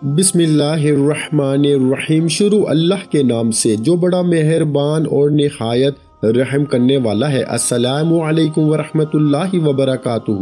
بسم اللہ الرحمن الرحیم۔ شروع اللہ کے نام سے جو بڑا مہربان اور نہایت رحم کرنے والا ہے۔ السلام علیکم ورحمۃ اللہ وبرکاتہ۔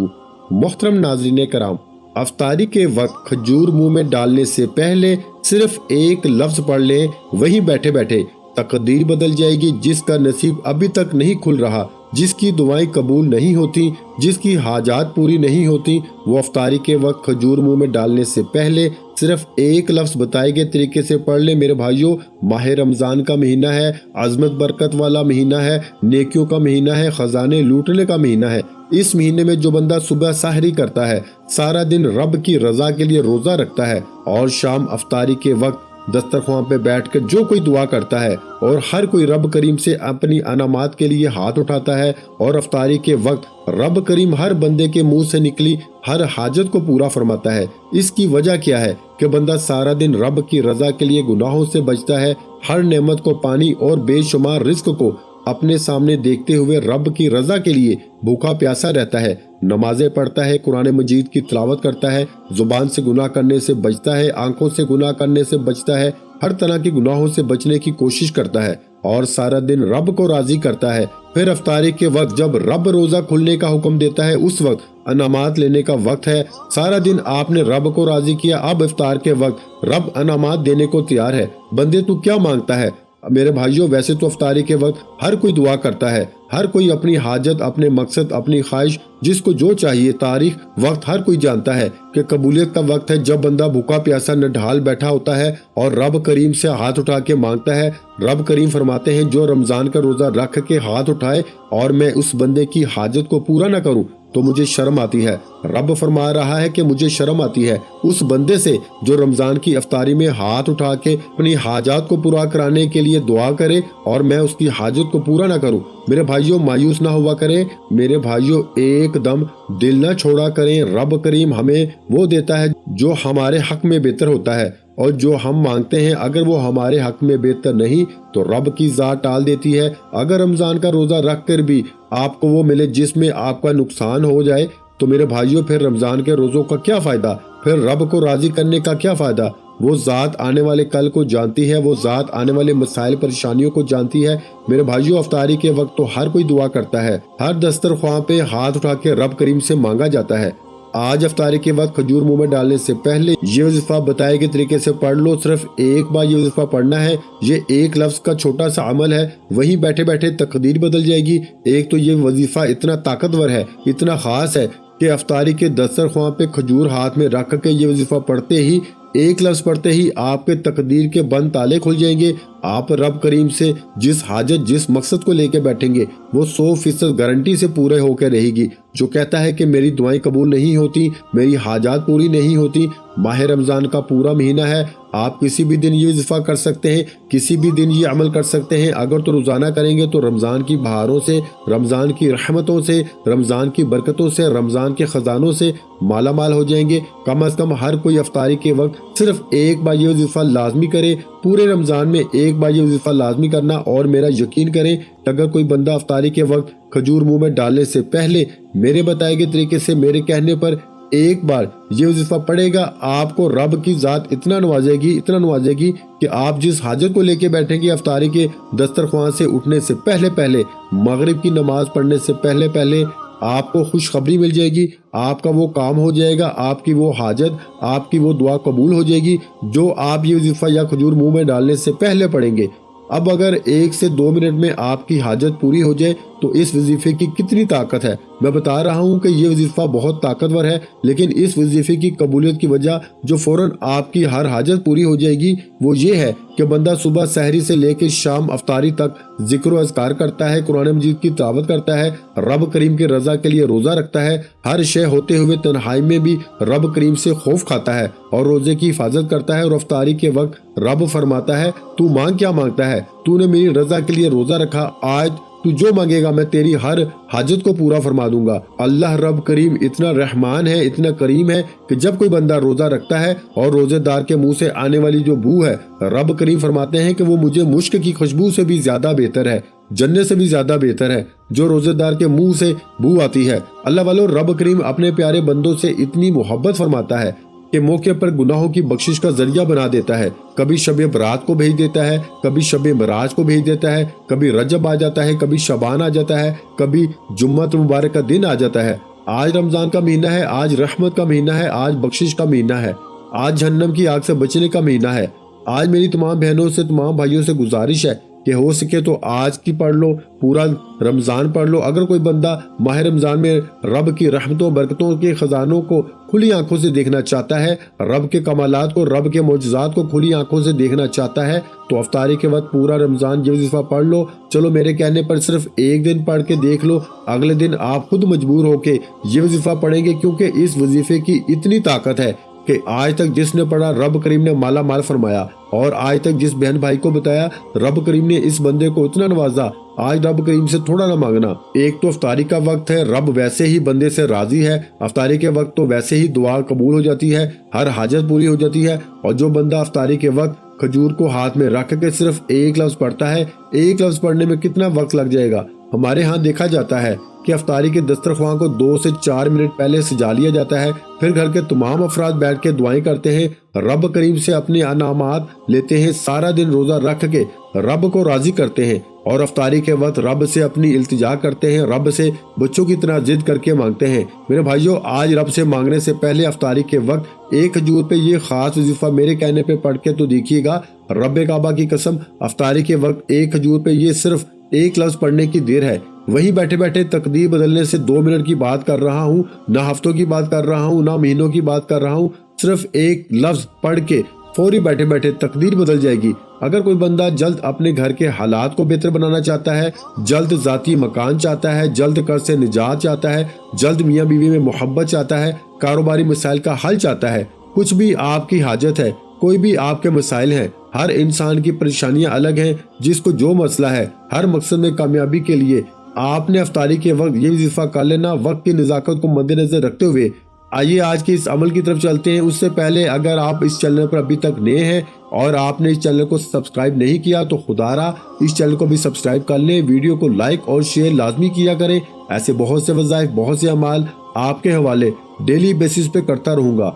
محترم ناظرین کرام، افطاری کے وقت کھجور منہ میں ڈالنے سے پہلے صرف ایک لفظ پڑھ لیں، وہیں بیٹھے بیٹھے تقدیر بدل جائے گی۔ جس کا نصیب ابھی تک نہیں کھل رہا، جس کی دعائیں قبول نہیں ہوتی، جس کی حاجات پوری نہیں ہوتی، وہ افطاری کے وقت کھجور منہ میں ڈالنے سے پہلے صرف ایک لفظ بتائے گئے طریقے سے پڑھ لیں۔ میرے بھائیوں، ماہ رمضان کا مہینہ ہے، عظمت برکت والا مہینہ ہے، نیکیوں کا مہینہ ہے، خزانے لوٹنے کا مہینہ ہے۔ اس مہینے میں جو بندہ صبح سحری کرتا ہے، سارا دن رب کی رضا کے لیے روزہ رکھتا ہے، اور شام افطاری کے وقت دسترخوان پہ بیٹھ کر جو کوئی دعا کرتا ہے، اور ہر کوئی رب کریم سے اپنی انعامات کے لیے ہاتھ اٹھاتا ہے، اور افطاری کے وقت رب کریم ہر بندے کے منہ سے نکلی ہر حاجت کو پورا فرماتا ہے۔ اس کی وجہ کیا ہے کہ بندہ سارا دن رب کی رضا کے لیے گناہوں سے بچتا ہے، ہر نعمت کو پانی اور بے شمار رزق کو اپنے سامنے دیکھتے ہوئے رب کی رضا کے لیے بھوکا پیاسا رہتا ہے، نمازیں پڑھتا ہے، قرآن مجید کی تلاوت کرتا ہے، زبان سے گناہ کرنے سے بچتا ہے، آنکھوں سے گناہ کرنے سے بچتا ہے، ہر طرح کے گناہوں سے بچنے کی کوشش کرتا ہے، اور سارا دن رب کو راضی کرتا ہے۔ پھر افطاری کے وقت جب رب روزہ کھلنے کا حکم دیتا ہے، اس وقت انعامات لینے کا وقت ہے۔ سارا دن آپ نے رب کو راضی کیا، اب افطار کے وقت رب انعامات دینے کو تیار ہے۔ بندے تو کیا مانگتا ہے؟ میرے بھائیوں، ویسے تو افطاری کے وقت ہر کوئی دعا کرتا ہے، ہر کوئی اپنی حاجت، اپنے مقصد، اپنی خواہش، جس کو جو چاہیے، تاریخ، وقت ہر کوئی جانتا ہے کہ قبولیت کا وقت ہے جب بندہ بھوکا پیاسا نڈھال بیٹھا ہوتا ہے اور رب کریم سے ہاتھ اٹھا کے مانگتا ہے۔ رب کریم فرماتے ہیں جو رمضان کا روزہ رکھ کے ہاتھ اٹھائے اور میں اس بندے کی حاجت کو پورا نہ کروں تو مجھے شرم آتی ہے۔ رب فرما رہا ہے کہ مجھے شرم آتی ہے اس بندے سے جو رمضان کی افطاری میں ہاتھ اٹھا کے اپنی حاجات کو پورا کرانے کے لیے دعا کرے اور میں اس کی حاجت کو پورا نہ کروں۔ میرے بھائیوں، مایوس نہ ہوا کریں۔ میرے بھائیوں، ایک دم دل نہ چھوڑا کریں۔ رب کریم ہمیں وہ دیتا ہے جو ہمارے حق میں بہتر ہوتا ہے، اور جو ہم مانگتے ہیں اگر وہ ہمارے حق میں بہتر نہیں تو رب کی ذات ٹال دیتی ہے۔ اگر رمضان کا روزہ رکھ کر بھی آپ کو وہ ملے جس میں آپ کا نقصان ہو جائے تو میرے بھائیوں پھر رمضان کے روزوں کا کیا فائدہ؟ پھر رب کو راضی کرنے کا کیا فائدہ؟ وہ ذات آنے والے کل کو جانتی ہے، وہ ذات آنے والے مسائل پریشانیوں کو جانتی ہے۔ میرے بھائیوں، افطاری کے وقت تو ہر کوئی دعا کرتا ہے، ہر دسترخوان پہ ہاتھ اٹھا کے رب کریم سے مانگا جاتا ہے۔ آج افطاری کے وقت کھجور منہ میں ڈالنے سے پہلے یہ وظیفہ بتائے گئے طریقے سے پڑھ لو۔ صرف ایک بار یہ وظیفہ پڑھنا ہے۔ یہ ایک لفظ کا چھوٹا سا عمل ہے، وہیں بیٹھے بیٹھے تقدیر بدل جائے گی۔ ایک تو یہ وظیفہ اتنا طاقتور ہے، اتنا خاص ہے کہ افطاری کے دسترخوان پہ کھجور ہاتھ میں رکھ کے یہ وظیفہ پڑھتے ہی، ایک لفظ پڑھتے ہی آپ کے تقدیر کے بند تالے کھل جائیں گے۔ آپ رب کریم سے جس حاجت، جس مقصد کو لے کے بیٹھیں گے وہ 100% گارنٹی سے پورے ہو کے رہے گی۔ جو کہتا ہے کہ میری دعائیں قبول نہیں ہوتی، میری حاجات پوری نہیں ہوتی، ماہ رمضان کا پورا مہینہ ہے، آپ کسی بھی دن یہ وظیفہ کر سکتے ہیں، کسی بھی دن یہ عمل کر سکتے ہیں۔ اگر تو روزانہ کریں گے تو رمضان کی بہاروں سے، رمضان کی رحمتوں سے، رمضان کی برکتوں سے، رمضان کے خزانوں سے مالا مال ہو جائیں گے۔ کم از کم ہر کوئی افطاری کے وقت صرف ایک بار یہ وظیفہ لازمی کرے۔ پورے رمضان میں ایک بار یہ وظیفہ لازمی کرنا، اور میرا یقین کریں اگر کوئی بندہ افطاری کے وقت کھجور منہ میں ڈالنے سے پہلے میرے بتائے گئے طریقے سے، میرے کہنے پر ایک بار یہ وظیفہ پڑھے گا، آپ کو رب کی ذات اتنا نوازے گی، اتنا نوازے گی کہ آپ جس حاجت کو لے کے بیٹھیں گے افطاری کے دسترخوان سے اٹھنے سے پہلے پہلے، مغرب کی نماز پڑھنے سے پہلے پہلے آپ کو خوشخبری مل جائے گی، آپ کا وہ کام ہو جائے گا، آپ کی وہ حاجت، آپ کی وہ دعا قبول ہو جائے گی جو آپ یہ وظیفہ یا کھجور منہ میں ڈالنے سے پہلے پڑھیں گے۔ اب اگر 1 سے 2 منٹ میں آپ کی حاجت پوری ہو جائے تو اس وظیفے کی کتنی طاقت ہے۔ میں بتا رہا ہوں کہ یہ وظیفہ بہت طاقتور ہے، لیکن اس وظیفے کی قبولیت کی وجہ جو فوراً آپ کی ہر حاجت پوری ہو جائے گی وہ یہ ہے کہ بندہ صبح سحری سے لے کے شام افطاری تک ذکر و اذکار کرتا ہے، قرآن مجید کی تلاوت کرتا ہے، رب کریم کے رضا کے لیے روزہ رکھتا ہے، ہر شے ہوتے ہوئے تنہائی میں بھی رب کریم سے خوف کھاتا ہے اور روزے کی حفاظت کرتا ہے، اور افطاری کے وقت رب فرماتا ہے تو مانگ کیا مانگتا ہے؟ تو نے میری رضا کے لیے روزہ رکھا، آج تو جو مانگے گا میں تیری ہر حاجت کو پورا فرما دوں گا۔ اللہ رب کریم اتنا رحمان ہے، اتنا کریم ہے کہ جب کوئی بندہ روزہ رکھتا ہے اور روزے دار کے منہ سے آنے والی جو بو ہے، رب کریم فرماتے ہیں کہ وہ مجھے مشک کی خوشبو سے بھی زیادہ بہتر ہے، جنت سے بھی زیادہ بہتر ہے جو روزے دار کے منہ سے بو آتی ہے۔ اللہ والو، رب کریم اپنے پیارے بندوں سے اتنی محبت فرماتا ہے کہ موقع پر گناہوں کی بخشش کا ذریعہ بنا دیتا ہے۔ کبھی شب برات کو بھیج دیتا ہے، کبھی شب معراج کو بھیج دیتا ہے، کبھی رجب آ جاتا ہے، کبھی شعبان آ جاتا ہے، کبھی جمعۃ مبارک کا دن آ جاتا ہے۔ آج رمضان کا مہینہ ہے، آج رحمت کا مہینہ ہے، آج بخشش کا مہینہ ہے، آج جہنم کی آگ سے بچنے کا مہینہ ہے۔ آج میری تمام بہنوں سے، تمام بھائیوں سے گزارش ہے کہ ہو سکے تو آج کی پڑھ لو، پورا رمضان پڑھ لو۔ اگر کوئی بندہ ماہ رمضان میں رب کی رحمتوں برکتوں کے خزانوں کو کھلی آنکھوں سے دیکھنا چاہتا ہے، رب کے کمالات کو، رب کے معجزات کو کھلی آنکھوں سے دیکھنا چاہتا ہے، تو افطاری کے وقت پورا رمضان یہ وظیفہ پڑھ لو۔ چلو میرے کہنے پر صرف ایک دن پڑھ کے دیکھ لو، اگلے دن آپ خود مجبور ہو کے یہ وظیفہ پڑھیں گے، کیونکہ اس وظیفے کی اتنی طاقت ہے کہ آج تک جس نے پڑھا رب کریم نے مالا مال فرمایا، اور آج تک جس بہن بھائی کو بتایا رب کریم نے اس بندے کو اتنا نوازا۔ آج رب کریم سے تھوڑا نہ مانگنا۔ ایک تو افطاری کا وقت ہے، رب ویسے ہی بندے سے راضی ہے، افطاری کے وقت تو ویسے ہی دعا قبول ہو جاتی ہے، ہر حاجت پوری ہو جاتی ہے۔ اور جو بندہ افطاری کے وقت کھجور کو ہاتھ میں رکھ کے صرف ایک لفظ پڑھتا ہے، ایک لفظ پڑھنے میں کتنا وقت لگ جائے گا۔ ہمارے ہاں دیکھا جاتا ہے کہ افطاری کے دسترخوان کو 2 سے 4 منٹ پہلے سجا لیا جاتا ہے، پھر گھر کے تمام افراد بیٹھ کے دعائیں کرتے ہیں، رب کریم سے اپنے انعامات لیتے ہیں، سارا دن روزہ رکھ کے رب کو راضی کرتے ہیں، اور افطاری کے وقت رب سے اپنی التجا کرتے ہیں، رب سے بچوں کی طرح ضد کر کے مانگتے ہیں۔ میرے بھائیوں، آج رب سے مانگنے سے پہلے افطاری کے وقت ایک کھجور پہ یہ خاص وظیفہ میرے کہنے پہ پڑھ کے تو دیکھیے گا، رب کعبہ کی قسم، افطاری کے وقت ایک کھجور پہ یہ صرف ایک لفظ پڑھنے کی دیر ہے۔ وہیں بیٹھے بیٹھے تقدیر بدلنے سے 2 منٹ کی بات کر رہا ہوں، نہ ہفتوں کی بات کر رہا ہوں، نہ مہینوں کی بات کر رہا ہوں، صرف ایک لفظ پڑھ کے فوری بیٹھے بیٹھے تقدیر بدل جائے گی۔ اگر کوئی بندہ جلد اپنے گھر کے حالات کو بہتر بنانا چاہتا ہے، جلد ذاتی مکان چاہتا ہے، جلد قرض سے نجات چاہتا ہے، جلد میاں بیوی میں محبت چاہتا ہے، کاروباری مسائل کا حل چاہتا ہے، کچھ بھی آپ کی حاجت ہے، کوئی بھی آپ کے مسائل ہیں، ہر انسان کی پریشانیاں الگ ہیں، جس کو جو مسئلہ ہے، ہر مقصد میں کامیابی کے لیے آپ نے افطاری کے وقت یہ وظیفہ کر لینا، وقت کی نزاکت کو مد نظر رکھتے ہوئے۔ آئیے آج کے اس عمل کی طرف چلتے ہیں۔ اس سے پہلے اگر آپ اس چینل پر ابھی تک نئے ہیں اور آپ نے اس چینل کو سبسکرائب نہیں کیا تو خدا را اس چینل کو بھی سبسکرائب کر لیں، ویڈیو کو لائک اور شیئر لازمی کیا کریں۔ ایسے بہت سے وظائف، بہت سے اعمال آپ کے حوالے ڈیلی بیسس پہ کرتا رہوں گا۔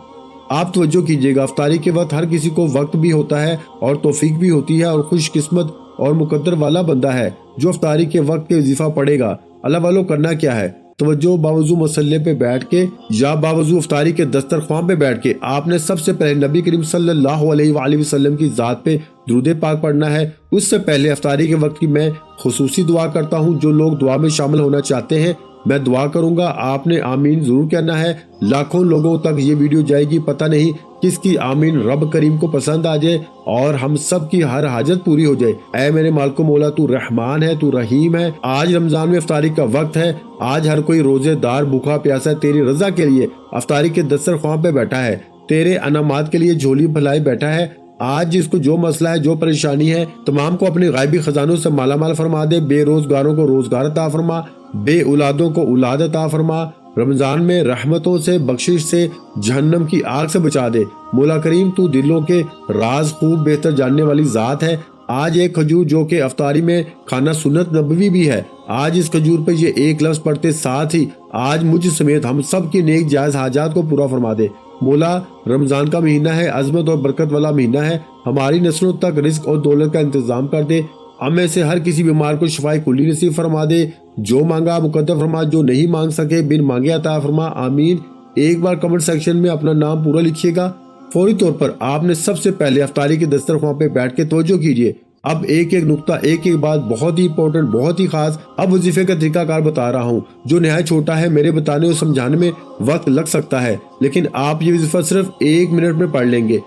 آپ توجہ کیجئے گا، افطاری کے وقت ہر کسی کو وقت بھی ہوتا ہے اور توفیق بھی ہوتی ہے، اور خوش قسمت اور مقدر والا بندہ ہے جو افطاری کے وقت کے وظیفہ پڑھے گا۔ اللہ والوں، کرنا کیا ہے؟ توجہ، باوضو مسلح پہ بیٹھ کے یا باوضو افطاری کے دسترخوان پہ بیٹھ کے آپ نے سب سے پہلے نبی کریم صلی اللہ علیہ وآلہ وسلم کی ذات پہ درود پاک پڑھنا ہے۔ اس سے پہلے افطاری کے وقت کی میں خصوصی دعا کرتا ہوں، جو لوگ دعا میں شامل ہونا چاہتے ہیں میں دعا کروں گا، آپ نے آمین ضرور کہنا ہے۔ لاکھوں لوگوں تک یہ ویڈیو جائے گی، پتہ نہیں کس کی آمین رب کریم کو پسند آ جائے اور ہم سب کی ہر حاجت پوری ہو جائے۔ اے میرے مالک و مولا، تو رحمان ہے، تو رحیم ہے۔ آج رمضان میں افطاری کا وقت ہے، آج ہر کوئی روزے دار بھوکا پیاسا تیری رضا کے لیے افطاری کے دسترخوان پہ بیٹھا ہے، تیرے انعامات کے لیے جھولی بھلائے بیٹھا ہے۔ آج جس کو جو مسئلہ ہے، جو پریشانی ہے، تمام کو اپنے غائبی خزانوں سے مالا مال فرما دے، بے روزگاروں کو روزگار عطا فرما، بے اولادوں کو اولاد عطا فرما، رمضان میں رحمتوں سے، بخشش سے، جہنم کی آگ سے بچا دے۔ مولا کریم، تو دلوں کے راز خوب بہتر جاننے والی ذات ہے۔ آج ایک کھجور جو کہ افطاری میں کھانا سنت نبوی بھی ہے، آج اس کھجور پہ یہ ایک لفظ پڑھتے ساتھ ہی آج مجھ سمیت ہم سب کی نیک جائز حاجات کو پورا فرما دے۔ مولا، رمضان کا مہینہ ہے، عظمت اور برکت والا مہینہ ہے، ہماری نسلوں تک رزق اور دولت کا انتظام کر دے، ہم میں سے ہر کسی بیمار کو شفائے کلی نصیب فرما دے، جو مانگا مقدر فرما، جو نہیں مانگ سکے بن مانگے عطا فرما، آمین۔ ایک بار کمنٹ سیکشن میں اپنا نام پورا لکھیے گا۔ فوری طور پر آپ نے سب سے پہلے افطاری کے دسترخوان پہ بیٹھ کے توجہ کیجئے۔ اب ایک ایک نقطہ، ایک ایک بات بہت ہی امپورٹنٹ، بہت ہی خاص اب وظیفے کا طریقہ کار بتا رہا ہوں، جو نہایت چھوٹا ہے، میرے بتانے اور سمجھانے میں وقت لگ سکتا ہے، لیکن آپ یہ وظیفہ صرف 1 منٹ میں پڑھ لیں گے۔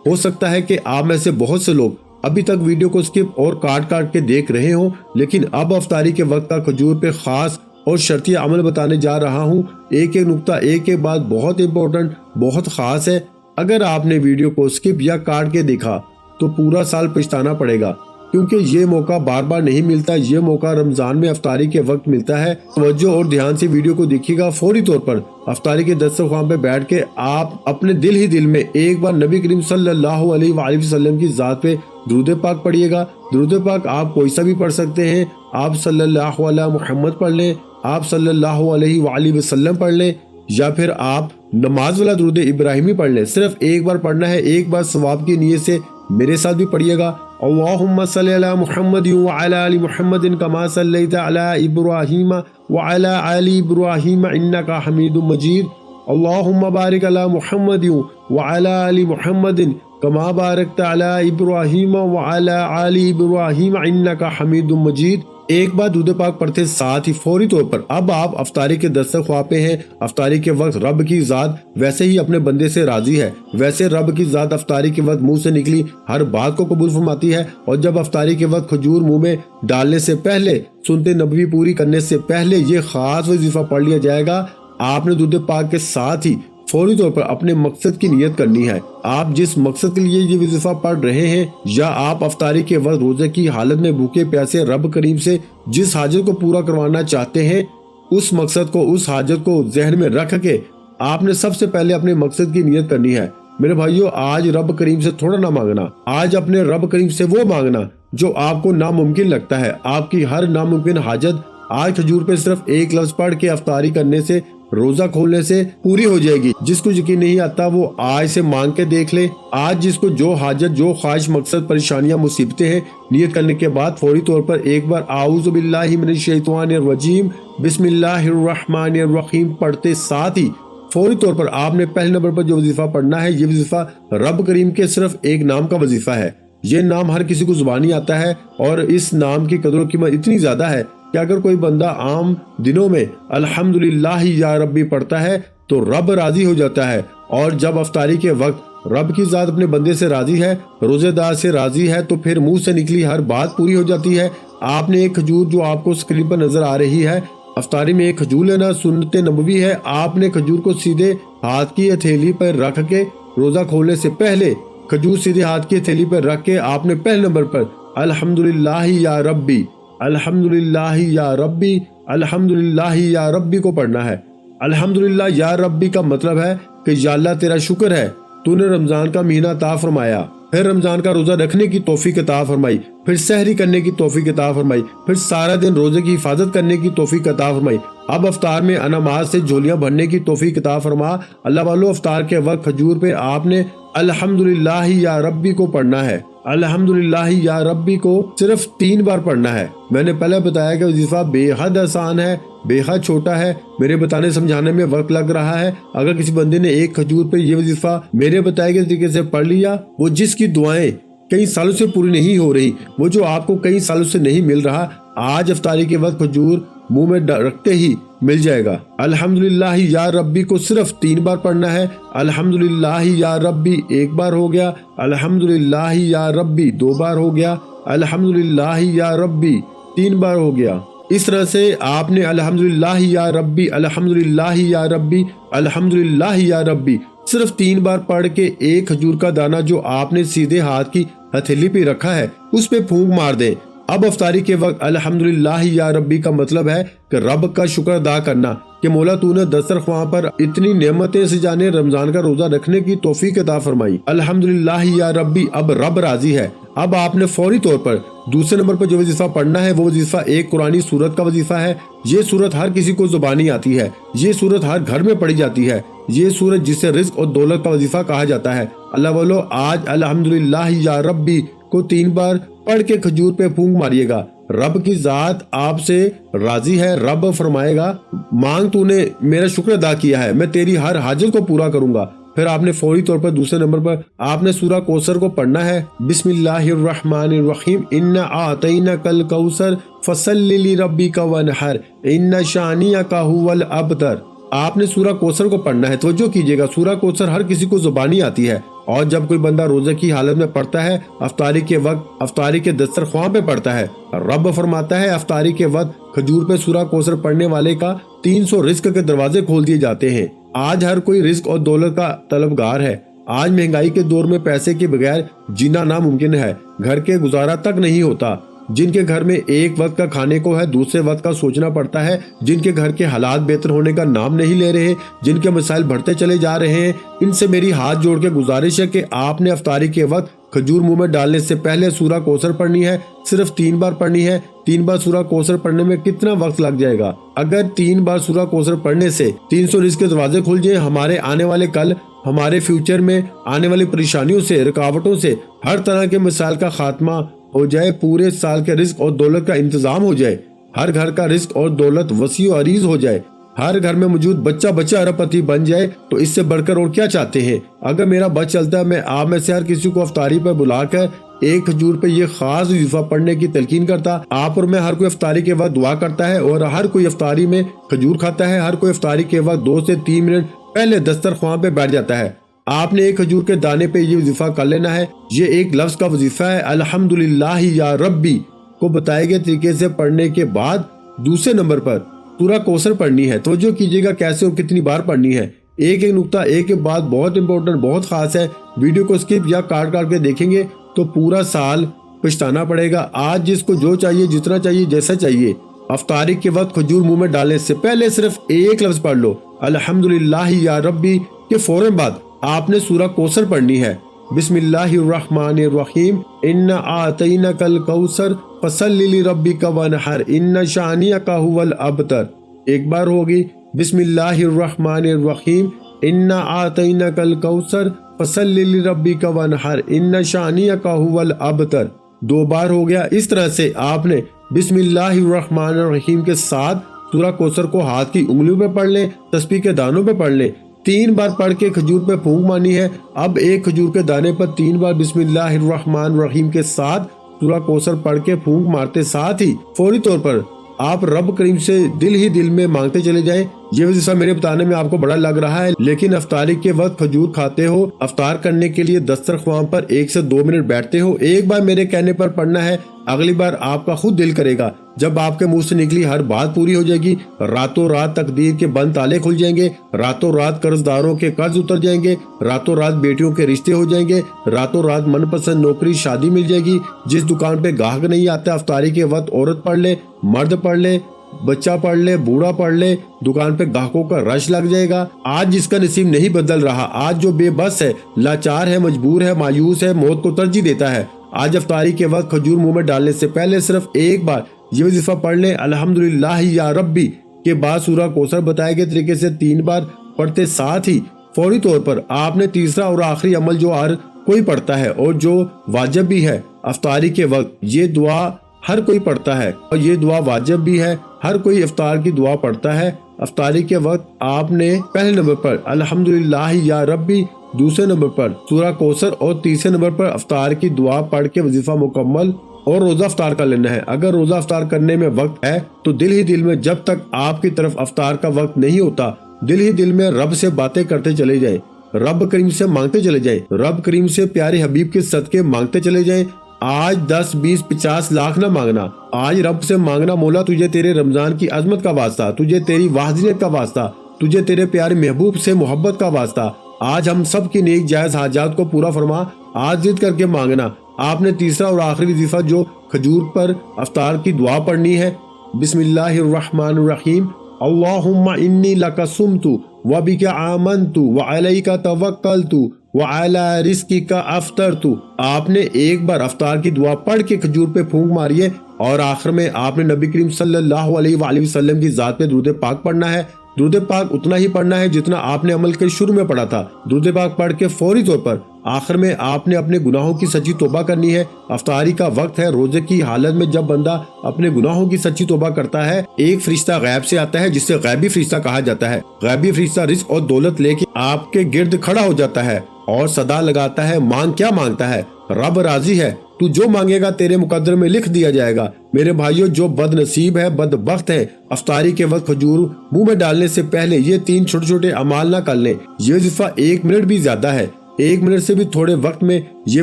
ہو سکتا ہے کہ آپ میں سے بہت سے لوگ ابھی تک ویڈیو کو سکپ اور کاٹ کاٹ کے دیکھ رہے ہوں، لیکن اب افطاری کے وقت کا کھجور پہ خاص اور شرطیہ عمل بتانے جا رہا ہوں۔ ایک ایک نقطہ، ایک ایک بات بہت امپورٹنٹ، بہت خاص ہے۔ اگر آپ نے ویڈیو کو سکپ یا کاٹ کے دیکھا تو پورا سال پچھتانا پڑے گا، کیونکہ یہ موقع بار بار نہیں ملتا، یہ موقع رمضان میں افطاری کے وقت ملتا ہے۔ توجہ اور دھیان سے ویڈیو کو دیکھیے گا۔ فوری طور پر افطاری کے دسترخوان پہ بیٹھ کے آپ اپنے دل ہی دل میں ایک بار نبی کریم صلی اللہ علیہ وآلہ وسلم کی ذات پہ درود پاک پڑھیے گا۔ درود پاک آپ کوئی سا بھی پڑھ سکتے ہیں، آپ صلی اللہ علیہ محمد پڑھ لیں، آپ صلی اللہ علیہ وآلہ وسلم پڑھ لیں، یا پھر آپ نماز والا درود ابراہیمی پڑھ لیں، صرف ایک بار پڑھنا ہے، ایک بار ثواب کی نیت سے میرے ساتھ بھی پڑھیے گا۔ اللہم صلی علی محمد وعلی آل محمد کما صلیت علی ابراہیم وعلی آل ابراہیم انک حمید مجید۔ اللہم بارک علی محمد وعلی آل محمد کما بارکت علی ابراہیم وعلی آل ابراہیم انک حمید مجید۔ ایک بار درود پاک پڑھتے ساتھ ہی فوری طور پر اب آپ افطاری کے دسترخواں پہ ہیں۔ افطاری کے وقت رب کی ذات ویسے ہی اپنے بندے سے راضی ہے، ویسے رب کی ذات افطاری کے وقت منہ سے نکلی ہر بات کو قبول فرماتی ہے، اور جب افطاری کے وقت کھجور منہ میں ڈالنے سے پہلے، سنت نبوی پوری کرنے سے پہلے یہ خاص وظیفہ پڑھ لیا جائے گا۔ آپ نے درود پاک کے ساتھ ہی فوری طور پر اپنے مقصد کی نیت کرنی ہے۔ آپ جس مقصد کے لیے یہ وظیفہ پڑھ رہے ہیں، یا آپ افطاری کے وقت روزے کی حالت میں بھوکے پیاسے رب کریم سے جس حاجت کو پورا کروانا چاہتے ہیں، اس مقصد کو، اس حاجت کو ذہن میں رکھ کے آپ نے سب سے پہلے اپنے مقصد کی نیت کرنی ہے۔ میرے بھائیو، آج رب کریم سے تھوڑا نہ مانگنا، آج اپنے رب کریم سے وہ مانگنا جو آپ کو ناممکن لگتا ہے۔ آپ کی ہر ناممکن حاجت آج کھجور پہ صرف ایک لفظ پڑھ کے افطاری کرنے سے، روزہ کھولنے سے پوری ہو جائے گی۔ جس کو یقین نہیں آتا وہ آج سے مانگ کے دیکھ لے۔ آج جس کو جو حاجت، جو خواہش، مقصد، پریشانیاں، مصیبتیں ہیں، نیت کرنے کے بعد فوری طور پر ایک بار اعوذ باللہ من الشیطان الرجیم بسم اللہ الرحمن الرحیم پڑھتے ساتھ ہی فوری طور پر آپ نے پہلے نمبر پر جو وظیفہ پڑھنا ہے، یہ وظیفہ رب کریم کے صرف ایک نام کا وظیفہ ہے۔ یہ نام ہر کسی کو زبانی آتا ہے، اور اس نام کی قدر و قیمت اتنی زیادہ ہے کہ اگر کوئی بندہ عام دنوں میں الحمدللہ یا ربی پڑھتا ہے تو رب راضی ہو جاتا ہے، اور جب افطاری کے وقت رب کی ذات اپنے بندے سے راضی ہے، روزے دار سے راضی ہے، تو پھر منہ سے نکلی ہر بات پوری ہو جاتی ہے۔ آپ نے ایک کھجور جو آپ کو اسکرین پر نظر آ رہی ہے، افطاری میں ایک کھجور لینا سنت نبوی ہے۔ آپ نے کھجور کو سیدھے ہاتھ کی ہتھیلی پر رکھ کے روزہ کھولنے سے پہلے کھجور سیدھے ہاتھ کی ہتھیلی پر رکھ کے آپ نے پہلے نمبر پر الحمدللہ یا ربی، الحمدللہ یا ربی، الحمدللہ یا ربی کو پڑھنا ہے۔ الحمدللہ یا ربی کا مطلب ہے کہ یا اللہ تیرا شکر ہے، تو نے رمضان کا مہینہ عطا فرمایا، پھر رمضان کا روزہ رکھنے کی توفیق عطا فرمائی، پھر سحری کرنے کی توفیق عطا فرمائی، پھر سارا دن روزے کی حفاظت کرنے کی توفیق عطا فرمائی۔ اب افطار میں انماز سے جھولیاں بھرنے کی توفیق عطا فرما۔ اللہ والو، افطار کے وقت کھجور پہ آپ نے الحمدللہ یا ربی کو پڑھنا ہے۔ الحمدللہ یا ربی کو صرف 3 بار پڑھنا ہے۔ میں نے پہلے بتایا کہ وظیفہ بے حد آسان ہے، بے حد چھوٹا ہے، میرے بتانے سمجھانے میں وقت لگ رہا ہے۔ اگر کسی بندے نے ایک کھجور پہ یہ وظیفہ میرے بتائے گئے طریقے سے پڑھ لیا، وہ جس کی دعائیں کئی سالوں سے پوری نہیں ہو رہی، وہ جو آپ کو کئی سالوں سے نہیں مل رہا، آج افطاری کے وقت کھجور منہ میں رکھتے ہی مل جائے گا۔ الحمدللہ یا ربی کو صرف 3 بار پڑھنا ہے۔ الحمدللہ یا ربی 1 بار ہو گیا، الحمدللہ یا ربی 2 بار ہو گیا، الحمدللہ یا ربی 3 بار ہو گیا۔ اس طرح سے آپ نے الحمدللہ یا ربی، الحمدللہ یا ربی، الحمدللہ یا ربی صرف 3 بار پڑھ کے ایک کھجور کا دانہ جو آپ نے سیدھے ہاتھ کی ہتھیلی پہ رکھا ہے اس پہ پھونک مار دیں۔ اب افطاری کے وقت الحمدللہ یا ربی کا مطلب ہے کہ رب کا شکر ادا کرنا کہ مولا تو نے دسترخواں پر اتنی نعمتیں سجانے، رمضان کا روزہ رکھنے کی توفیق عطا فرمائی۔ الحمدللہ یا ربی، اب رب راضی ہے۔ اب آپ نے فوری طور پر دوسرے نمبر پر جو وظیفہ پڑھنا ہے وہ وظیفہ ایک قرآنی سورت کا وظیفہ ہے۔ یہ سورت ہر کسی کو زبانی آتی ہے، یہ سورت ہر گھر میں پڑھی جاتی ہے، یہ سورت جسے رزق اور دولت کا وظیفہ کہا جاتا ہے۔ اللہ والو، آج الحمدللہ یا ربی کو 3 بار پڑھ کے کھجور پہ پھونک ماریے گا۔ رب کی ذات آپ سے راضی ہے، رب فرمائے گا مانگ، تو نے میرا شکر ادا کیا ہے، میں تیری ہر حاجت کو پورا کروں گا۔ پھر آپ نے فوری طور پر دوسرے نمبر پر آپ نے سورہ کوثر کو پڑھنا ہے۔ بسم اللہ الرحمن الرحیم، انا اعطیناک الکوثر فصلی لربک وانحر ان شانئک ھو الابتر۔ آپ نے سورہ کوثر کو پڑھنا ہے۔ توجہ کیجیے گا، سورہ کوثر ہر کسی کو زبانی آتی ہے، اور جب کوئی بندہ روزے کی حالت میں پڑھتا ہے، افطاری کے وقت افطاری کے دسترخواں پہ پڑھتا ہے، رب فرماتا ہے افطاری کے وقت کھجور پہ سورہ کوثر پڑھنے والے کا 300 رزق کے دروازے کھول دیے جاتے ہیں۔ آج ہر کوئی رزق اور دولت کا طلبگار ہے۔ آج مہنگائی کے دور میں پیسے کے بغیر جینا ناممکن ہے، گھر کے گزارا تک نہیں ہوتا۔ جن کے گھر میں ایک وقت کا کھانے کو ہے دوسرے وقت کا سوچنا پڑتا ہے، جن کے گھر کے حالات بہتر ہونے کا نام نہیں لے رہے، جن کے مسائل بڑھتے چلے جا رہے ہیں، ان سے میری ہاتھ جوڑ کے گزارش ہے کہ آپ نے افطاری کے وقت کھجور منہ میں ڈالنے سے پہلے سورہ کوثر پڑھنی ہے، صرف 3 بار پڑھنی ہے۔ 3 بار سورہ کوثر پڑھنے میں کتنا وقت لگ جائے گا؟ اگر 3 بار سورہ کوثر پڑھنے سے 300 رزق کے دروازے کھل جائیں، ہمارے آنے والے کل، ہمارے فیوچر میں آنے والی پریشانیوں سے، رکاوٹوں سے، ہر طرح کے مسائل کا خاتمہ ہو جائے، پورے سال کے رزق اور دولت کا انتظام ہو جائے، ہر گھر کا رزق اور دولت وسیع و عریض ہو جائے، ہر گھر میں موجود بچہ ارب پتی بن جائے، تو اس سے بڑھ کر اور کیا چاہتے ہیں؟ اگر میرا بچ چلتا ہے، میں آپ میں سے ہر کسی کو افطاری پر بلا کر ایک کھجور پہ یہ خاص وظیفہ پڑھنے کی تلقین کرتا۔ آپ اور میں ہر کوئی افطاری کے وقت دعا کرتا ہے اور ہر کوئی افطاری میں کھجور کھاتا ہے، ہر کوئی افطاری کے وقت 2 سے 3 منٹ پہلے دسترخوان پہ بیٹھ جاتا ہے۔ آپ نے ایک کھجور کے دانے پہ یہ وظیفہ کر لینا ہے۔ یہ ایک لفظ کا وظیفہ ہے، الحمدللہ یا ربی کو بتائے گئے طریقے سے پڑھنے کے بعد دوسرے نمبر پر سورہ کوثر پڑھنی ہے۔ توجہ کیجیے گا کیسے اور کتنی بار پڑھنی ہے۔ ایک نقطہ، ایک بات بہت امپورٹنٹ، بہت خاص ہے۔ ویڈیو کو سکپ یا کاٹ کے دیکھیں گے تو پورا سال پچھتانا پڑے گا۔ آج جس کو جو چاہیے، جتنا چاہیے، جیسا چاہیے، افطاری کے وقت کھجور منہ میں ڈالنے سے پہلے صرف ایک لفظ پڑھ لو، الحمدللہ یا ربی، کے فوراً بعد آپ نے سورہ کوثر پڑھنی ہے۔ بسم اللہ الرحمن الرحیم، انا اعطینک الکوثر فصلی لربک وانحر ان شانئک ھو الابتر۔ ایک بار ہوگی، بسم اللہ الرحمن الرحیم، انا اعطینک الکوثر فصلی لربک وانحر ان شانئک ھو الابتر۔ 2 بار ہو گیا۔ اس طرح سے آپ نے بسم اللہ الرحمن الرحیم کے ساتھ سورہ کوثر کو ہاتھ کی انگلیوں پہ پڑھ لیں، تسبیح کے دانوں پہ پڑھ لیں، 3 بار پڑھ کے کھجور پہ پھونک مارنی ہے۔ اب ایک کھجور کے دانے پر 3 بار بسم اللہ الرحمن الرحیم کے ساتھ سورہ کوثر پڑھ کے پھونک مارتے ساتھ ہی فوری طور پر آپ رب کریم سے دل ہی دل میں مانگتے چلے جائیں۔ یہ وظیفہ میرے بتانے میں آپ کو بڑا لگ رہا ہے، لیکن افطاری کے وقت کھجور کھاتے ہو، افطار کرنے کے لیے دسترخوان پر 1 سے 2 منٹ بیٹھتے ہو، ایک بار میرے کہنے پر پڑھنا ہے، اگلی بار آپ کا خود دل کرے گا۔ جب آپ کے منہ سے نکلی ہر بات پوری ہو جائے گی، راتوں رات تقدیر کے بند تالے کھل جائیں گے، راتوں رات قرض داروں کے قرض اتر جائیں گے، راتوں رات بیٹیوں کے رشتے ہو جائیں گے، راتوں رات من پسند نوکری شادی مل جائے گی۔ جس دکان پہ گاہک نہیں آتا، افطاری کے وقت عورت پڑھ لے، مرد پڑھ لے، بچہ پڑھ لے، بوڑھا پڑھ لے، دکان پہ گاہکوں کا رش لگ جائے گا۔ آج جس کا نصیب نہیں بدل رہا، آج جو بے بس ہے، لاچار ہے، مجبور ہے، مایوس ہے، موت کو ترجیح دیتا ہے، آج افطاری کے وقت کھجور منہ میں ڈالنے سے پہلے صرف ایک بار یہ وظیفہ پڑھ لیں، الحمدللہ یا ربی، کے بعد سورہ کوثر بتائے گئے طریقے سے 3 بار پڑھتے ساتھ ہی فوری طور پر آپ نے تیسرا اور آخری عمل جو ہر کوئی پڑھتا ہے اور جو واجب بھی ہے افطاری کے وقت، یہ دعا ہر کوئی پڑھتا ہے اور یہ دعا واجب بھی ہے، ہر کوئی افطار کی دعا پڑھتا ہے۔ افطاری کے وقت آپ نے پہلے نمبر پر الحمدللہ یا ربی، دوسرے نمبر پر سورہ کوثر اور تیسرے نمبر پر افطار کی دعا پڑھ کے وظیفہ مکمل اور روزہ افطار کر لینا ہے۔ اگر روزہ افطار کرنے میں وقت ہے تو دل ہی دل میں، جب تک آپ کی طرف افطار کا وقت نہیں ہوتا، دل ہی دل میں رب سے باتیں کرتے چلے جائیں، رب کریم سے مانگتے چلے جائیں، رب کریم سے پیارے حبیب کے صدقے مانگتے چلے جائیں۔ آج 10 20 50 لاکھ نہ مانگنا، آج رب سے مانگنا، مولا تجھے تیرے رمضان کی عظمت کا واسطہ، تجھے تیری وحدانیت کا واسطہ، تجھے تیرے پیارے محبوب سے محبت کا واسطہ، آج ہم سب کی نیک جائز حاجات کو پورا فرما۔ آج ضد کر کے مانگنا۔ آپ نے تیسرا اور آخری وظیفہ جو کھجور پر افطار کی دعا پڑھنی ہے، بسم اللہ الرحمن الرحیم، اللہم انی لک صمت وبک آمنت وعلیک توکلت وعلی رزقک افطرت۔ آپ نے ایک بار افطار کی دعا پڑھ کے کھجور پہ پھونک ماری ہے اور آخر میں آپ نے نبی کریم صلی اللہ علیہ وآلہ وسلم کی ذات پہ درود پاک پڑھنا ہے۔ درود پاک اتنا ہی پڑھنا ہے جتنا آپ نے عمل کے شروع میں پڑھا تھا۔ درود پاک پڑھ کے فوری طور پر آخر میں آپ نے اپنے گناہوں کی سچی توبہ کرنی ہے۔ افطاری کا وقت ہے، روزے کی حالت میں جب بندہ اپنے گناہوں کی سچی توبہ کرتا ہے، ایک فرشتہ غیب سے آتا ہے جسے غیبی فرشتہ کہا جاتا ہے۔ غیبی فرشتہ رزق اور دولت لے کے آپ کے گرد کھڑا ہو جاتا ہے اور صدا لگاتا ہے، مانگ کیا مانگتا ہے؟ رب راضی ہے، تو جو مانگے گا تیرے مقدر میں لکھ دیا جائے گا۔ میرے بھائیوں، جو بد نصیب ہے، بدبخت ہے، افطاری کے وقت کھجور منہ میں ڈالنے سے پہلے یہ 3 چھوٹے چھوٹے اعمال نہ کر لیں۔ یہ وظیفہ 1 منٹ بھی زیادہ ہے، 1 منٹ سے بھی تھوڑے وقت میں یہ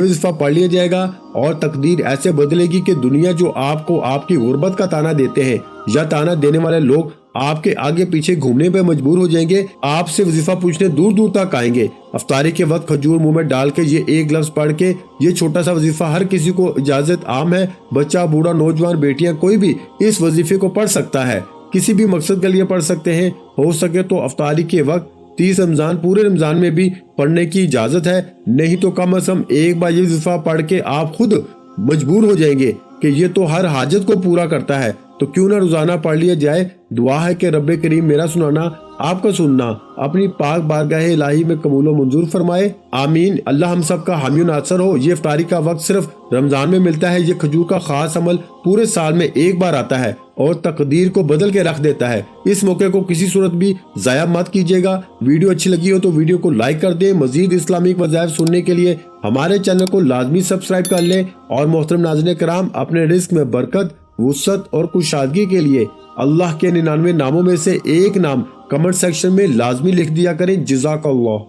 وظیفہ پڑھ لیا جائے گا اور تقدیر ایسے بدلے گی کہ دنیا جو آپ کو آپ کی غربت کا تانا دیتے ہیں یا تانا دینے والے لوگ آپ کے آگے پیچھے گھومنے پہ مجبور ہو جائیں گے، آپ سے وظیفہ پوچھنے دور دور تک آئیں گے۔ افطاری کے وقت کھجور منہ میں ڈال کے یہ ایک لفظ پڑھ کے، یہ چھوٹا سا وظیفہ ہر کسی کو اجازت عام ہے، بچہ، بوڑھا، نوجوان، بیٹیاں، کوئی بھی اس وظیفے کو پڑھ سکتا ہے، کسی بھی مقصد کے لیے پڑھ سکتے ہیں۔ ہو سکے تو افطاری کے وقت 30 رمضان پورے رمضان میں بھی پڑھنے کی اجازت ہے، نہیں تو کم از کم ایک بار یہ وظیفہ پڑھ کے آپ خود مجبور ہو جائیں گے کہ یہ تو ہر حاجت کو پورا کرتا ہے، تو کیوں نہ روزانہ پڑھ لیا جائے۔ دعا ہے کہ رب کریم میرا سنانا، آپ کا سننا اپنی پاک بارگاہ الہی میں قبول و منظور فرمائے، آمین۔ اللہ ہم سب کا حامی و ناصر ہو۔ یہ افطاری کا وقت صرف رمضان میں ملتا ہے۔ یہ کھجور کا خاص عمل پورے سال میں ایک بار آتا ہے اور تقدیر کو بدل کے رکھ دیتا ہے۔ اس موقع کو کسی صورت بھی ضائع مت کیجیے گا۔ ویڈیو اچھی لگی ہو تو ویڈیو کو لائک کر دیں۔ مزید اسلامک وظائف سننے کے لیے ہمارے چینل کو لازمی سبسکرائب کر لیں، اور محترم ناظرین کرام، اپنے رزق میں برکت، وسعت اور کشادگی کے لیے اللہ کے 99 ناموں میں سے ایک نام کمنٹ سیکشن میں لازمی لکھ دیا کریں۔ جزاک اللہ۔